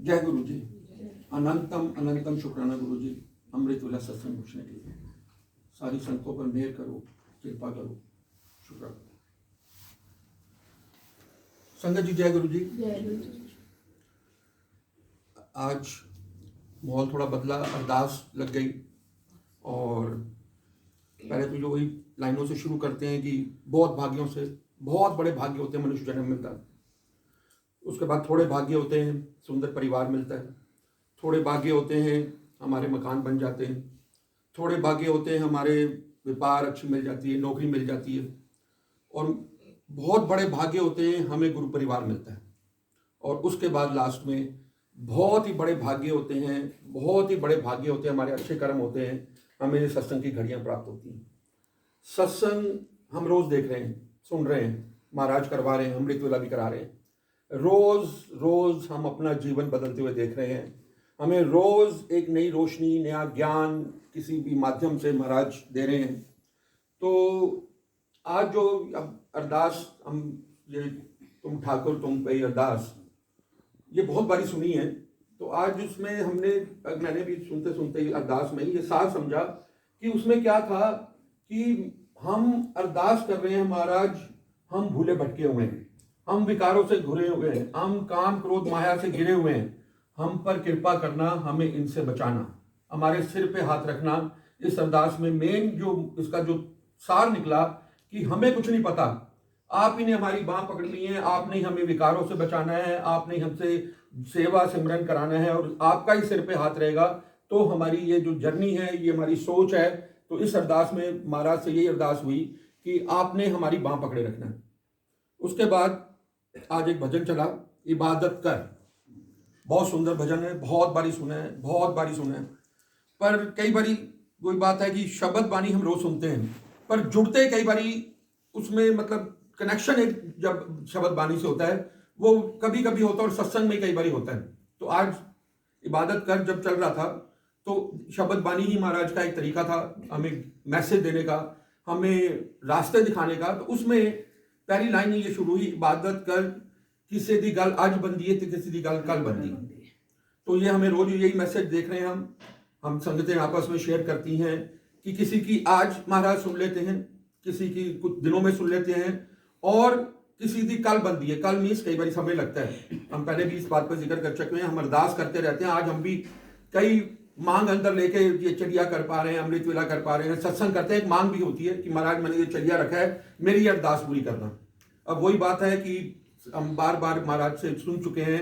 जय गुरु जी। अनंतम अनंतम शुक्राना गुरु जी, अमृत वाला सत्संग पूछने के लिए। सारी संतों पर मेहर करो, कृपा करो, शुक्राना। संगत जी जय गुरु जी। आज माहौल थोड़ा बदला, अरदास लग गई। और पहले तो जो वही लाइनों से शुरू करते हैं कि बहुत भाग्यों से, बहुत बड़े भाग्य होते हैं मनुष्य जन्म मिलता है। उसके बाद थोड़े भाग्य होते हैं, सुंदर परिवार मिलता है। थोड़े भाग्य होते हैं, हमारे मकान बन जाते हैं। थोड़े भाग्य होते हैं, हमारे व्यापार अच्छी मिल जाती है, नौकरी मिल जाती है। और बहुत बड़े भाग्य होते हैं, हमें गुरु परिवार मिलता है। और उसके बाद लास्ट में बहुत ही बड़े भाग्य होते हैं, बहुत ही बड़े भाग्य होते हैं, हमारे अच्छे कर्म होते हैं, हमें सत्संग की घड़ियां प्राप्त होती हैं। सत्संग हम रोज देख रहे हैं, सुन रहे हैं, महाराज करवा रहे हैं, अमृत वेला भी करा रहे हैं। रोज रोज हम अपना जीवन बदलते हुए देख रहे हैं। हमें रोज एक नई रोशनी, नया ज्ञान किसी भी माध्यम से महाराज दे रहे हैं। तो आज जो अरदास हम, ये तुम ठाकुर तुम पे अरदास, ये बहुत बारी सुनी है। तो आज उसमें मैंने भी सुनते सुनते अरदास में ये साफ समझा कि उसमें क्या था कि हम अरदास कर रहे हैं महाराज, हम भूले भटके हुए हैं, हम विकारों से घुरे हुए हैं, हम काम क्रोध माया से घिरे हुए हैं। हम पर कृपा करना, हमें इनसे बचाना, हमारे सिर पे हाथ रखना। इस अरदास में मेन जो इसका जो सार निकला कि हमें कुछ नहीं पता, आप ही ने हमारी बाह पकड़ ली है, आपने ही हमें विकारों से बचाना है, आपने हमसे सेवा सिमरन कराना है और आपका ही सिर पे हाथ रहेगा। तो हमारी ये जो जर्नी है, ये हमारी सोच है। तो इस अरदास में महाराज से यही अरदास हुई कि आपने हमारी बाह पकड़े रखना है। उसके बाद आज एक भजन चला, इबादत कर। बहुत सुंदर भजन है, बहुत बारी सुना है, बहुत बारी सुना है। पर कई बारी कोई बात है कि शब्द बानी हम रोज सुनते हैं, पर जुड़ते कई बारी उसमें मतलब कनेक्शन एक जब शब्द बानी से होता है वो कभी कभी होता है और सत्संग में कई बारी होता है। तो आज इबादत कर जब चल रहा था तो शब्द बानी ही महाराज का एक तरीका था हमें मैसेज देने का, हमें रास्ते दिखाने का। तो उसमें पहली लाइन ये शुरू हुई, इबादत कर किसी दी गल आज बंदी है तो किसी दी गल कल बंदी। तो ये हमें रोज यही मैसेज देख रहे हैं, हम संगतें आपस में शेयर करती हैं कि किसी की आज महाराज सुन लेते हैं, किसी की कुछ दिनों में सुन लेते हैं, और किसी दी कल बंदी है। कल मीन्स कई बार समय लगता है, हम पहले भी इस बात पर जिक्र कर चुके हैं। हम अरदास करते रहते हैं, आज हम भी कई मांग अंदर लेके ये चलिया कर पा रहे हैं, अमृत वेला कर पा रहे हैं, सत्संग करते हैं। एक मांग भी होती है कि महाराज मैंने ये चलिया रखा है, मेरी अरदास पूरी करना। अब वही बात है कि हम बार बार महाराज से सुन चुके हैं,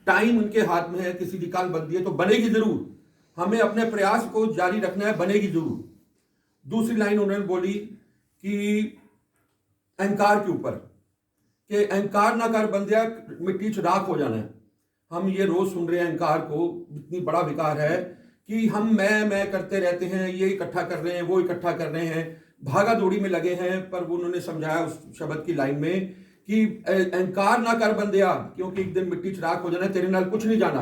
टाइम उनके हाथ में है, किसी की काल बनती है तो बनेगी जरूर, हमें अपने प्रयास को जारी रखना है, बनेगी जरूर। दूसरी लाइन उन्होंने बोली कि अहंकार के ऊपर, कि अहंकार ना कर बंदिया, मिट्टी च राख हो जाना है। हम ये रोज सुन रहे हैं अहंकार को, इतनी बड़ा विकार है कि हम मैं करते रहते हैं, ये इकट्ठा कर रहे हैं, वो इकट्ठा कर रहे हैं, भागा दौड़ी में लगे हैं। पर उन्होंने समझाया उस शब्द की लाइन में कि अहंकार ना कर बंदिया, क्योंकि एक दिन मिट्टी च राख हो जाना है, तेरे नाल कुछ नहीं जाना,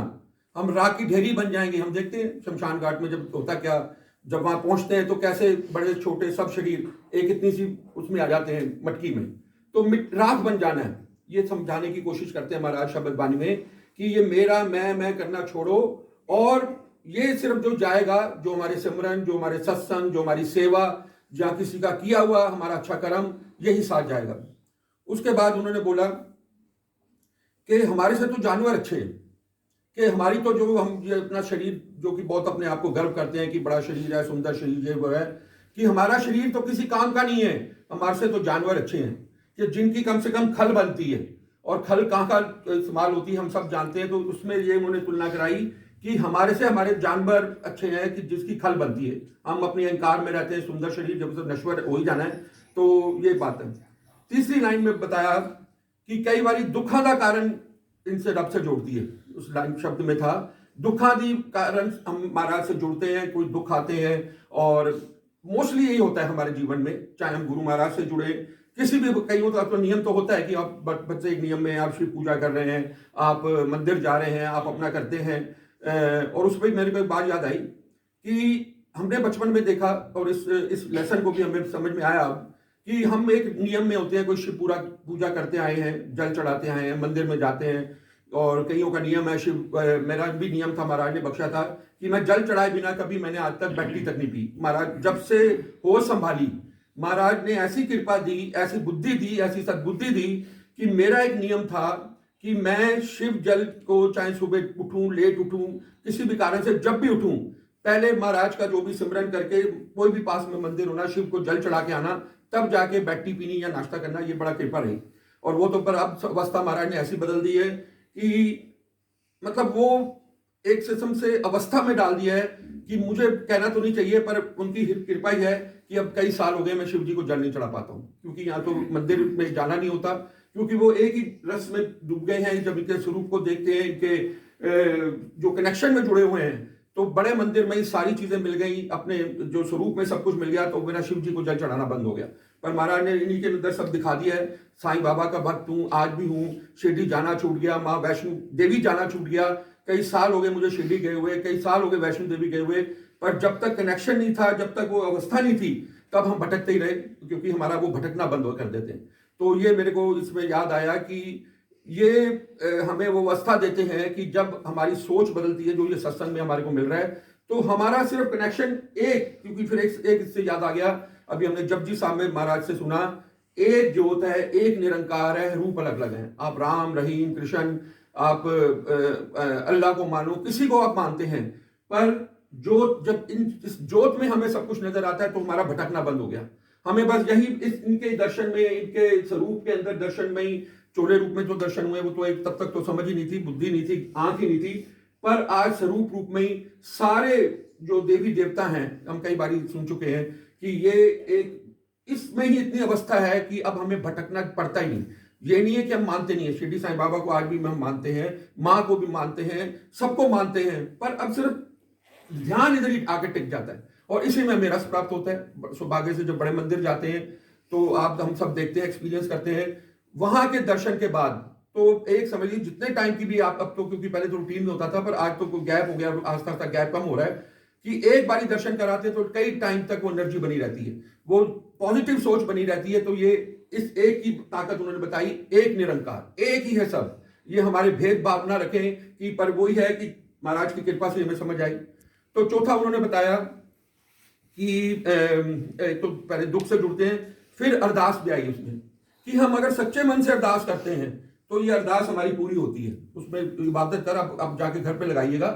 हम राख की ढेरी बन जाएंगे। हम देखते हैं शमशान घाट में जब होता क्या, जब वहां पहुंचते हैं तो कैसे बड़े छोटे सब शरीर एक इतनी सी उसमें आ जाते हैं मटकी में, तो राख बन जाना है। ये समझाने की कोशिश करते हैं महाराज शब्द बानी में कि ये मेरा मैं करना छोड़ो, और ये सिर्फ जो जाएगा, जो हमारे सिमरन, जो हमारे सत्संग, जो हमारी सेवा, या किसी का किया हुआ हमारा अच्छा कर्म, यही साथ जाएगा। उसके बाद उन्होंने बोला कि हमारे से तो जानवर अच्छे हैं, कि हमारी तो जो हम ये अपना शरीर जो कि बहुत अपने आप को गर्व करते हैं कि बड़ा शरीर है, सुंदर शरीर ये वो है, कि हमारा शरीर तो किसी काम का नहीं है, हमारे से तो जानवर अच्छे हैं, कि जिनकी कम से कम खल बनती है। और खल कहाँ का इस्तेमाल होती है हम सब जानते हैं। तो उसमें ये उन्होंने तुलना कराई कि हमारे से हमारे जानवर अच्छे हैं कि जिसकी खल बनती है। हम अपने अहंकार में रहते हैं, सुंदर शरीर जब से नश्वर हो ही जाना है। तो ये बात है। तीसरी लाइन में बताया कि कई बार दुखा का कारण इनसे रब से जोड़ती है। उस लाइन शब्द में था दुखादि कारण हम महाराज से जुड़ते हैं, कोई दुख आते हैं, और मोस्टली यही होता है हमारे जीवन में, चाहे हम गुरु महाराज से जुड़े, किसी भी कई होता तो नियम तो होता है कि आप बच्चे एक नियम में आप शिव पूजा कर रहे हैं, आप मंदिर जा रहे हैं, आप अपना करते हैं। और उस पर मेरे को एक बात याद आई कि हमने बचपन में देखा, और इस लेसन को भी हमें समझ में आया कि हम एक नियम में होते हैं, कोई शिव पूजा करते आए हैं, जल चढ़ाते आए हैं, मंदिर में जाते हैं, और कईयों का नियम है, शिव मेरा भी नियम था, महाराज ने बख्शा था कि मैं जल चढ़ाए बिना कभी मैंने आज तक बैटरी तक नहीं पी। महाराज जब से होश संभाली, महाराज ने ऐसी कृपा दी, ऐसी बुद्धि दी, ऐसी सद्बुद्धि दी कि मेरा एक नियम था कि मैं शिव जल को चाहे सुबह उठूं, लेट उठूं, किसी भी कारण से जब भी उठूं, पहले महाराज का जो भी सिमरन करके कोई भी पास में मंदिर होना, शिव को जल चढ़ा के आना, तब जाके बैटरी पीनी या नाश्ता करना। ये बड़ा कृपा रही। और वो तो पर अब अवस्था महाराज ने ऐसी बदल दी है कि मतलब वो एक किस्म से अवस्था में डाल दिया है कि मुझे कहना तो नहीं चाहिए, पर उनकी कृपा ही है कि अब कई साल हो गए मैं शिव जी को जल नहीं चढ़ा पाता हूँ, क्योंकि यहाँ तो मंदिर में जाना नहीं होता, क्योंकि वो एक ही रस में डूब गए हैं। जब इनके स्वरूप को देखते हैं, इनके जो कनेक्शन में जुड़े हुए हैं, तो बड़े मंदिर में ही सारी चीजें मिल गई, अपने जो स्वरूप में सब कुछ मिल गया, तो मेरा शिव जी को जल चढ़ाना बंद हो गया। पर महाराज ने इन्हीं के अंदर सब दिखा दिया है। साईं बाबा का भक्त हूँ, आज भी हूँ। शिरडी जाना छूट गया, माँ वैष्णो देवी जाना छूट गया। कई साल हो गए मुझे शिरडी गए हुए, कई साल हो गए वैष्णो देवी गए हुए, पर जब तक कनेक्शन नहीं था, जब तक वो अवस्था नहीं थी, तब हम भटकते ही रहे, क्योंकि हमारा वो भटकना बंद कर देते हैं। तो ये मेरे को इसमें याद आया कि ये हमें वो अवस्था देते हैं कि जब हमारी सोच बदलती है, जो ये सत्संग में हमारे को मिल रहा है, तो हमारा सिर्फ कनेक्शन एक, क्योंकि फिर एक इससे याद आ गया, अभी हमने जपजी साहब में महाराज से सुना, एक ज्योत है, एक निरंकार है, रूप अलग अलग हैं। आप राम, रहीम, कृष्ण, आप अल्लाह को मानो, किसी को आप मानते हैं, पर ज्योत जब इस ज्योत में हमें सब कुछ नजर आता है, तो हमारा भटकना बंद हो गया। हमें बस यही इनके दर्शन में, इनके स्वरूप के अंदर दर्शन में ही, चोले रूप में जो दर्शन हुए, वो तो एक तब तक तो समझ ही नहीं थी, बुद्धि नहीं थी, आंख ही नहीं थी, पर आज स्वरूप रूप में ही सारे जो देवी देवता हैं, हम कई बार सुन चुके हैं कि ये एक इसमें ही इतनी अवस्था है कि अब हमें भटकना पड़ता ही नहीं। ये नहीं है कि हम मानते नहीं है, शिरडी साईं बाबा को आज भी हम मानते हैं, माँ को भी मानते हैं, सबको मानते हैं, पर अब सिर्फ ध्यान इधर ही आके टिक जाता है, और इसी में हमें रस प्राप्त होता है। सौभाग्य से जब बड़े मंदिर जाते हैं, तो आप हम सब देखते हैं, एक्सपीरियंस करते हैं, वहां के दर्शन के बाद तो एक समझ लीजिए जितने टाइम की भी आप, अब तो क्योंकि पहले तो रूटीन में होता था, पर आज तो कोई गैप हो गया, आस्ता आस्ता गैप कम हो रहा है, कि एक बारी दर्शन कराते हैं तो कई टाइम तक वो एनर्जी बनी रहती है, वो पॉजिटिव सोच बनी रहती है। तो ये इस एक की ताकत उन्होंने बताई, एक निरंकार, एक ही है सब। ये हमारे भेदभाव ना रखें कि पर वही है कि महाराज की कृपा से हमें समझ आई। तो चौथा उन्होंने बताया कि तो पहले दुख से जुड़ते हैं, फिर अरदास भी आई उसमें, कि हम अगर सच्चे मन से अरदास करते हैं तो ये अरदास हमारी पूरी होती है। उसमें इबादत कर आप जाके घर पे लगाइएगा,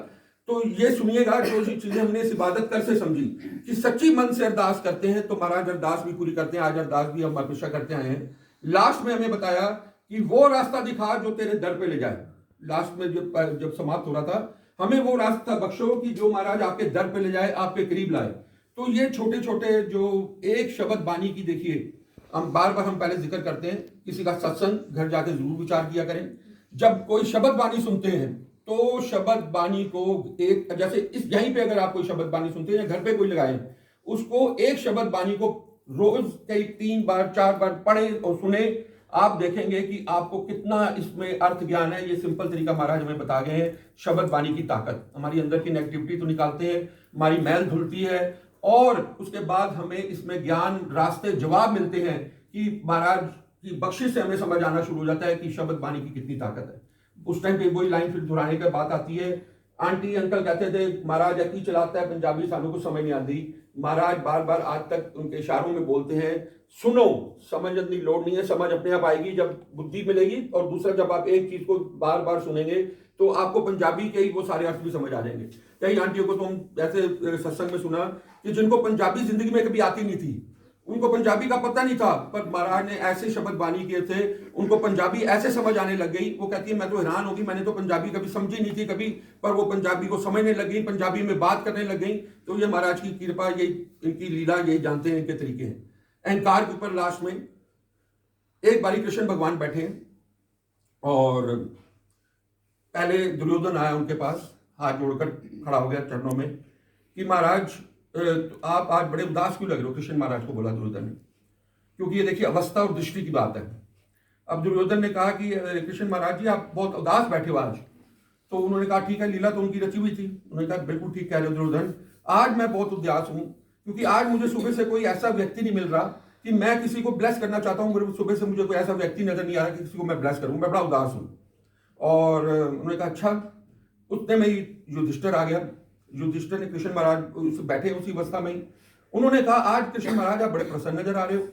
तो ये सुनिएगा जो चीजें हमने इस इबादत कर से समझी, कि सच्ची मन से अरदास करते हैं तो महाराज अरदास भी पूरी करते हैं। आज अरदास भी हम हमेशा करते आए हैं। लास्ट में हमें बताया कि वो रास्ता दिखा जो तेरे दर पे ले जाए। लास्ट में जब समाप्त हो रहा था, हमें वो रास्ता बख्शो कि जो महाराज आपके दर पे ले जाए, आपके करीब लाए। तो ये छोटे छोटे जो एक शब्द बानी की, देखिए हम बार बार हम पहले जिक्र करते हैं, किसी का सत्संग घर जाके जरूर विचार किया करें। जब कोई शब्द बानी सुनते हैं तो शब्द बानी को एक, जैसे इस यहीं पे अगर आप कोई शब्द बानी सुनते हैं या घर पे कोई लगाए, उसको एक शब्द बानी को रोज कई 3 बार 4 बार पढ़े और सुने, आप देखेंगे कि आपको कितना इसमें अर्थ ज्ञान है। ये सिंपल तरीका महाराज हमें बता गए हैं। शब्द बानी की ताकत हमारी अंदर की नेगेटिविटी तो निकालते हैं, हमारी मैल धुलती है, और उसके बाद हमें इसमें ज्ञान, रास्ते, जवाब मिलते हैं कि महाराज की बख्शिश से हमें समझ आना शुरू हो जाता है कि शब्द बानी की कितनी ताकत है। उस टाइम पे वही लाइन फिर दोहराने की बात आती है। आंटी अंकल कहते थे महाराज अकी चलाता है पंजाबी, सानू को समझ नहीं आती। महाराज बार बार आज तक उनके इशारों में बोलते हैं, सुनो, समझने की लोड़ नहीं है, समझ अपने आप आएगी जब बुद्धि मिलेगी। और दूसरा, जब आप एक चीज को बार बार सुनेंगे तो आपको पंजाबी के ही वो सारे अर्थ भी समझ आ जाएंगे। कई आंटियों को तो हम ऐसे सत्संग में सुना कि जिनको पंजाबी जिंदगी में कभी आती नहीं थी, उनको पंजाबी का पता नहीं था, पर महाराज ने ऐसे शब्द बानी किए थे, उनको पंजाबी ऐसे समझ आने लग गई। वो कहती है मैं तो हैरान होगी, मैंने तो पंजाबी कभी समझी नहीं थी कभी, पर वो पंजाबी को समझने लग गई, पंजाबी में बात करने लग गई। तो ये महाराज की कृपा, ये इनकी लीला, यही जानते हैं, इनके तरीके हैं। अहंकार के ऊपर लास्ट में एक बारी कृष्ण भगवान बैठे और पहले दुर्योधन आया उनके पास, हाथ जोड़कर खड़ा हो गया चरणों में कि महाराज आप आज बड़े उदास क्यों लग रहे हो। कृष्ण महाराज को बोला दुर्योधन ने, क्योंकि ये देखिए अवस्था और दृष्टि की बात है। अब दुर्योधन ने कहा कि कृष्ण महाराज जी आप बहुत उदास बैठे हो आज। तो उन्होंने कहा ठीक है, लीला तो उनकी रची हुई थी। उन्होंने कहा बिल्कुल ठीक कह रहे हो दुर्योधन, आज मैं बहुत उदास हूं, क्योंकि आज मुझे सुबह से कोई ऐसा व्यक्ति नहीं मिल रहा कि मैं किसी को ब्लेस करना चाहता हूं। सुबह से मुझे कोई ऐसा व्यक्ति नजर नहीं आ रहा कि किसी को मैं ब्लेस करूं, मैं बड़ा उदास हूं। और उन्होंने कहा अच्छा। उतने में ही युधिष्ठिर आ गया। युधिष्ठिर ने कृष्ण महाराज बैठे उसी अवस्था में ही, उन्होंने कहा आज कृष्ण महाराज आप बड़े प्रसन्न नजर आ रहे हो।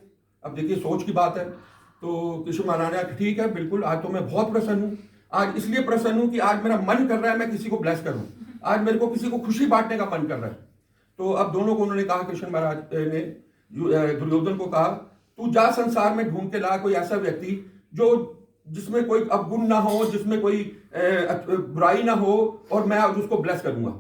अब देखिए सोच की बात है। तो कृष्ण महाराज ने कहा ठीक है बिल्कुल, आज तो मैं बहुत प्रसन्न हूँ। आज इसलिए प्रसन्न हूँ कि आज मेरा मन कर रहा है मैं किसी को ब्लेस करूँ, आज मेरे को किसी को खुशी बांटने का मन कर रहा है। तो अब दोनों को उन्होंने कहा, कृष्ण महाराज ने दुर्योधन को कहा तू जा संसार में ढूंढ के ला कोई ऐसा व्यक्ति जो जिसमें कोई अवगुण ना हो, जिसमें कोई बुराई ना हो, और मैं उसको ब्लेस करूंगा।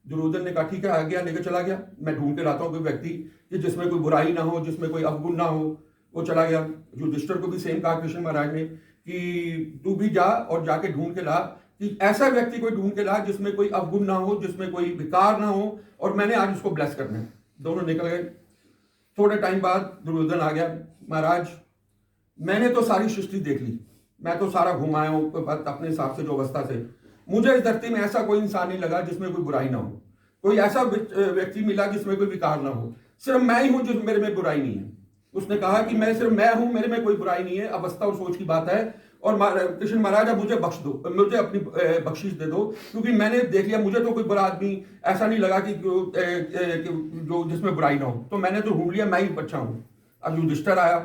दुर्योधन ने कहा ठीक है, आज्ञा लेकर चला गया, मैं ढूंढ के लाता हूँ कोई व्यक्ति कि जिसमें कोई बुराई ना हो, जिसमें कोई अवगुण ना हो। वो चला गया। युधिष्ठिर को भी सेम कहा कृष्ण महाराज ने कि तू भी जा और जाके ढूंढ के ला कि ऐसा व्यक्ति कोई ढूंढ के ला जिसमें कोई अवगुण ना हो, जिसमें कोई विकार ना हो, और मैंने आज उसको ब्लेस करना है। दोनों निकल गए। थोड़े टाइम बाद दुर्योधन आ गया, महाराज मैंने तो सारी सृष्टि देख ली, मैं तो सारा घुमाया हूं अपने हिसाब से जो अवस्था से, मुझे इस धरती में ऐसा कोई इंसान नहीं लगा जिसमें कोई बुराई ना हो, कोई ऐसा व्यक्ति मिला जिसमें कोई विकार ना हो, सिर्फ मैं ही हूं जिस मेरे में बुराई नहीं है। उसने कहा कि मैं सिर्फ मैं हूं, मेरे में कोई बुराई नहीं है, अवस्था और सोच की बात है। और कृष्ण महाराज अब मुझे बख्श दो, मुझे अपनी बख्शिश दे दो, क्योंकि मैंने देख लिया, मुझे तो कोई बुरा आदमी ऐसा नहीं लगा कि जो जिसमें बुराई ना हो, तो मैंने तो ढूंढ लिया, मैं ही अच्छा हूं। अब युधिष्ठिर आया,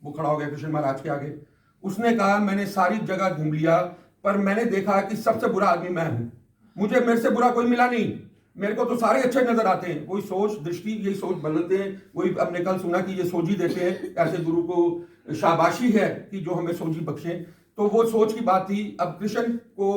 वो खड़ा हो गया कृष्ण महाराज के आगे। उसने कहा मैंने सारी जगह घूम लिया, पर मैंने देखा कि सबसे बुरा आदमी मैं हूं, मुझे मेरे से बुरा कोई मिला नहीं, मेरे को तो सारे अच्छे नजर आते हैं। वही सोच दृष्टि, यही सोच बदलते हैं। वही हमने कल सुना कि ये सोजी देते हैं, ऐसे गुरु को शाबाशी है कि जो हमें सोजी बख्शे। तो वो सोच की बात थी। अब कृष्ण को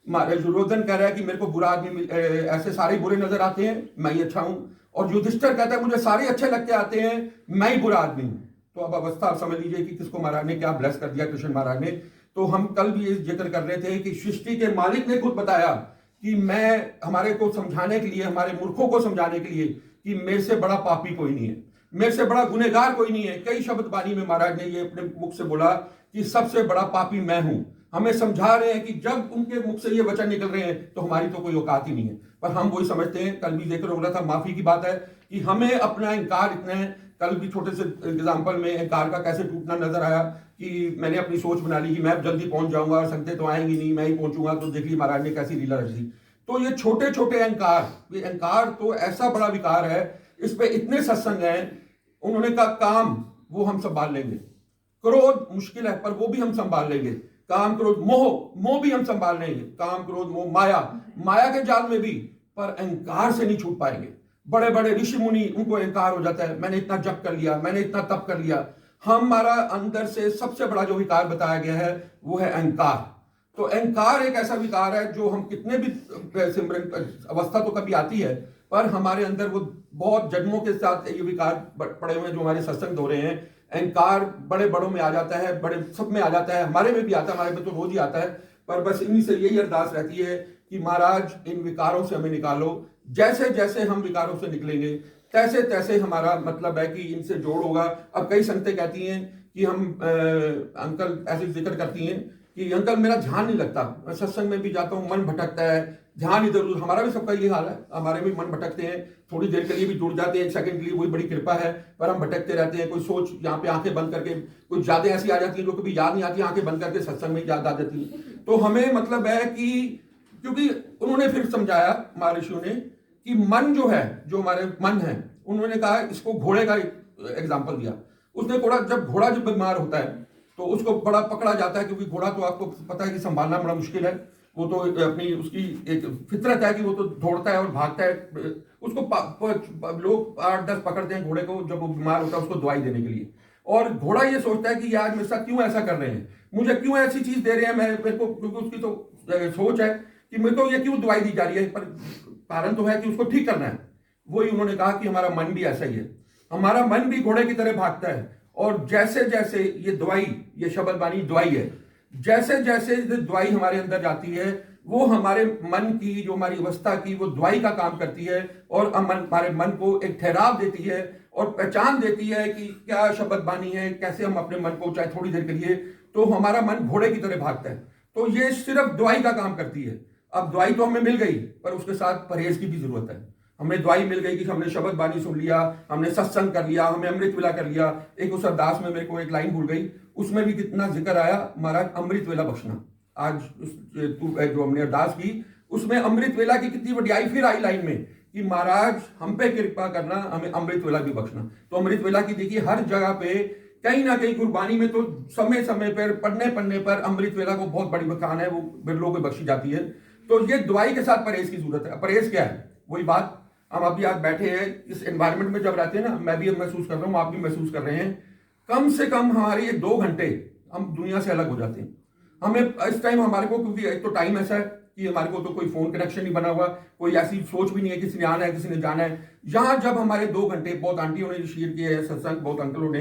दुर्योधन कह रहा है कि मेरे को बुरा आदमी ऐसे सारे बुरे नजर आते हैं, मैं ही अच्छा हूं। और युधिष्ठिर कहता है मुझे सारे अच्छे लगते आते हैं, मैं ही बुरा आदमी हूं। तो अब अवस्था आप समझ लीजिए कि किसको महाराज ने क्या ब्लेस कर दिया, कृष्ण महाराज ने। तो हम कल भी ये जिक्र कर रहे थे कि सृष्टि के मालिक ने खुद बताया कि मैं हमारे को समझाने के लिए, हमारे मूर्खों को समझाने के लिए कि मेरे से बड़ा पापी कोई नहीं है, मेरे से बड़ा गुनहगार कोई नहीं है। कई शब्द बानी में महाराज ने ये अपने मुख से बोला कि सबसे बड़ा पापी मैं हूं। हमें समझा रहे हैं कि जब उनके मुख से ये वचन निकल रहे हैं तो हमारी तो कोई औकात ही नहीं है, पर हम वही समझते हैं। कल भी जिक्र हो रहा था, माफी की बात है कि हमें अपना इंकार इतना है। कल भी छोटे से एग्जाम्पल में इंकार का कैसे टूटना नजर आया कि मैंने अपनी सोच बना ली कि मैं जल्दी पहुंच जाऊंगा और संगते तो आएंगी नहीं, मैं ही पहुंचूंगा। तो देखिए महाराज ने कैसी लीला रच दी। तो ये छोटे छोटे अहंकार, ये अहंकार तो ऐसा बड़ा विकार है, इस पे इतने सत्संग हैं। उन्होंने कहा काम वो हम संभाल लेंगे, क्रोध मुश्किल है पर वो भी हम संभाल लेंगे, काम क्रोध मोह, मोह भी हम संभाल लेंगे, काम क्रोध मोह माया, माया के जाल में भी, पर अहंकार से नहीं छूट पाएंगे। बड़े बड़े ऋषि मुनि, उनको अहंकार हो जाता है, मैंने इतना जप कर लिया, मैंने इतना तप कर लिया। हमारा अंदर से सबसे बड़ा जो विकार बताया गया है वो है अहंकार। तो अहंकार एक ऐसा विकार है जो हम कितने भी सिमरन अवस्था तो कभी आती है, पर हमारे अंदर वो बहुत जन्मों के साथ ये विकार पड़े हुए हैं जो हमारे सत्संग हो रहे हैं। अहंकार बड़े बड़ों में आ जाता है, बड़े सब में आ जाता है, हमारे में भी आता है, हमारे में तो रोज ही आता है। पर बस इन्हीं से यही अरदास रहती है कि महाराज इन विकारों से हमें निकालो। जैसे जैसे हम विकारों से निकलेंगे तैसे तैसे हमारा मतलब है कि इनसे जोड़ होगा। अब कई संगतें कहती हैं कि हम अंकल ऐसे जिक्र करती हैं कि अंकल मेरा ध्यान नहीं लगता, मैं सत्संग में भी जाता हूँ मन भटकता है, ध्यान इधर उधर। हमारा भी सबका ये हाल है, हमारे भी मन भटकते हैं, थोड़ी देर के लिए भी जुड़ जाते हैं, एक सेकंड के लिए, वही बड़ी कृपा है, पर हम भटकते रहते हैं। कोई सोच यहाँ पे आंखें बंद करके, कुछ यादें ऐसी आ जाती हैं जो कभी याद नहीं आती, आंखें बंद करके सत्संग में याद आ जाती है। तो हमें मतलब है कि क्योंकि उन्होंने फिर समझाया महर्षियों ने कि मन जो है, जो हमारे मन है, उन्होंने कहा इसको घोड़े का एग्जाम्पल दिया। उसने घोड़ा जब बीमार होता है तो उसको बड़ा पकड़ा जाता है, क्योंकि घोड़ा तो आपको पता है कि संभालना बड़ा मुश्किल है। वो तो अपनी उसकी एक फितरत है कि वो तो दौड़ता है और भागता है। उसको लोग 8-10 पकड़ते हैं घोड़े को जब वो बीमार होता है उसको दवाई देने के लिए, और घोड़ा ये सोचता है कि आज मेरे साथ क्यों ऐसा कर रहे हैं, मुझे क्यों ऐसी चीज दे रहे हैं, मेरे को, क्योंकि उसकी तो सोच है कि मेरे को ये क्यों दवाई दी जा रही है, पर कारण तो है कि उसको ठीक करना है। वही उन्होंने कहा कि हमारा मन भी ऐसा ही है, हमारा मन भी घोड़े की तरह भागता है। और जैसे जैसे ये दवाई, ये शब्द बानी दवाई है, जैसे जैसे दवाई हमारे अंदर जाती है वो हमारे मन की, जो हमारी अवस्था की, वो दवाई का काम करती है और हमारे मन को एक ठहराव देती है और पहचान देती है कि क्या शब्द बानी है, कैसे हम अपने मन को, चाहे थोड़ी देर के लिए, तो हमारा मन घोड़े की तरह भागता है। तो ये सिर्फ दवाई का काम करती है। अब दवाई तो हमें मिल गई, पर उसके साथ परहेज की भी जरूरत है। हमें दवाई मिल गई कि हमने शब्द बानी सुन लिया, हमने सत्संग कर लिया, हमने अमृत वेला कर लिया। एक उस अरदास में मेरे को एक लाइन भूल गई, उसमें भी कितना जिक्र आया, महाराज अमृत वेला बख्शना। आज जो हमने अरदास की उसमें अमृत वेला की कितनी वड्याई फिर आई लाइन में कि महाराज हम पे कृपा करना, हमें अमृत वेला भी बख्शना। तो अमृत वेला की देखिए हर जगह पे कहीं ना कहीं गुरबानी में तो समय समय पर पढ़ने पर अमृत वेला को बहुत बड़ी बखान है, वो बिरलों को बख्शी जाती है। तो ये दवाई के साथ परहेज की जरूरत है। परहेज क्या है? वही बात, हम अभी आज बैठे हैं इस एनवायरनमेंट में जब रहते हैं ना, मैं भी महसूस कर रहा हूँ, आप भी महसूस कर रहे हैं, कम से कम हमारे ये 2 घंटे हम दुनिया से अलग हो जाते हैं। हमें इस टाइम हमारे को, क्योंकि एक तो टाइम ऐसा है कि हमारे को तो कोई फोन कनेक्शन नहीं बना हुआ, कोई ऐसी सोच भी नहीं है किसी ने आना है किसी ने जाना है। यहाँ जब हमारे 2 घंटे, बहुत आंटियों ने शेयर किए हैं सत्संग, बहुत अंकलों ने,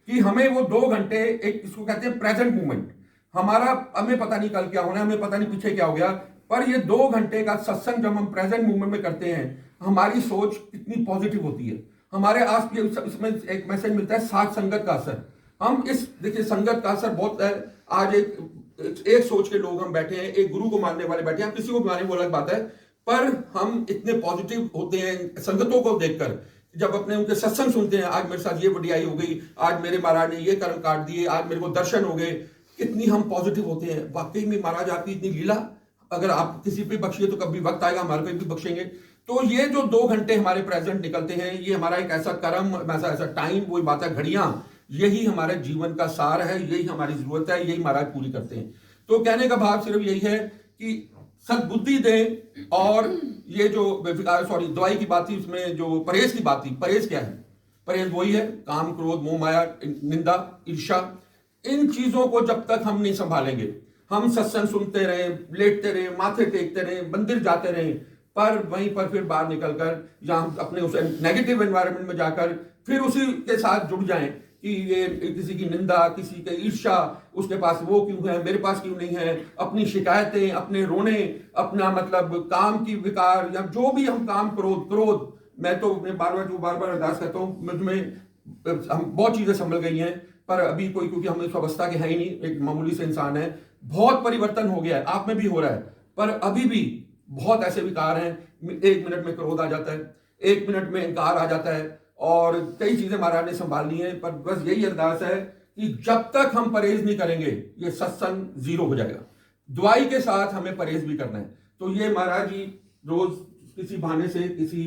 कि हमें वो 2 घंटे एक इसको कहते हैं प्रेजेंट मोमेंट, हमारा हमें पता नहीं कल क्या होना है, हमें पता नहीं पीछे क्या हो गया, पर ये 2 घंटे का सत्संग जब हम प्रेजेंट मोमेंट में करते हैं, हमारी सोच कितनी पॉजिटिव होती है। हमारे आस इसमें एक मैसेज मिलता है, साथ संगत का असर। हम इस देखिए संगत का असर बहुत है। आज एक सोच के लोग हम बैठे हैं, एक गुरु को मानने वाले बैठे हैं, किसी को माने वो अलग बात है, पर हम इतने पॉजिटिव होते हैं संगतों को देखकर। जब अपने उनके सत्संग सुनते हैं, आज मेरे साथ ये वड्याई हो गई, आज मेरे महाराज ने ये कर्म काट दिए, आज मेरे को दर्शन हो गए, कितनी हम पॉजिटिव होते हैं। वाकई में महाराज आपकी इतनी लीला, अगर आप किसी पे बख्शिए तो कभी वक्त आएगा हमारे पे भी बख्शेंगे। तो ये जो 2 घंटे हमारे प्रेजेंट निकलते हैं, ये हमारा एक ऐसा कर्म, ऐसा टाइम, वही बात है घड़ियां, यही हमारे जीवन का सार है, यही हमारी जरूरत है, यही महाराज पूरी करते हैं। तो कहने का भाव सिर्फ यही है कि सद्बुद्धि दें। और ये जो दवाई की बात थी, उसमें जो परहेज की बात थी, परहेज क्या है? परहेज वही है, काम क्रोध मोह माया निंदा ईर्ष्या, इन चीजों को जब तक हम नहीं संभालेंगे, हम सत्संग सुनते रहे, लेटते रहे, माथे टेकते रहे, मंदिर जाते रहे, पर वहीं पर फिर बाहर निकलकर या हम अपने उस नेगेटिव एनवायरनमेंट में जाकर फिर उसी के साथ जुड़ जाएं कि ये किसी की निंदा, किसी की ईर्ष्या, उसके पास वो क्यों है, मेरे पास क्यों नहीं है, अपनी शिकायतें, अपने रोने, अपना मतलब काम की विकार, या जो भी हम काम, क्रोध, मैं तो बार बार अरदास करता हूँ, मुझमें हम बहुत चीजें संभल गई हैं, पर अभी कोई, क्योंकि हम इस अवस्था के है ही नहीं, एक मामूली से इंसान है, बहुत परिवर्तन हो गया है, आप में भी हो रहा है, पर अभी भी बहुत ऐसे विकार हैं, 1 मिनट में क्रोध आ जाता है, 1 मिनट में इंकार आ जाता है, और कई चीजें महाराज ने संभाल ली हैं। पर बस यही अरदास है कि जब तक हम परहेज नहीं करेंगे, ये सत्संग जीरो हो जाएगा। दुआई के साथ हमें परहेज भी करना है। तो ये महाराज जी रोज किसी बहाने से, किसी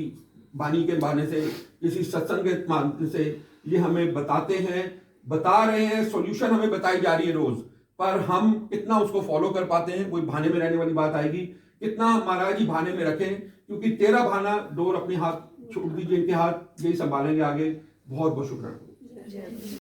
वाणी के बहाने से, किसी सत्संग के माध्यम से ये हमें बताते हैं, बता रहे हैं, सॉल्यूशन हमें बताई जा रही है रोज, पर हम कितना उसको फॉलो कर पाते हैं, कोई बहाने में रहने वाली बात आएगी, कितना महाराज जी बहाने में रखें, क्योंकि तेरा बहाना डोर अपने हाथ छोड़ दीजिए, इनके हाथ, यही संभालेंगे आगे। बहुत बहुत शुक्रिया।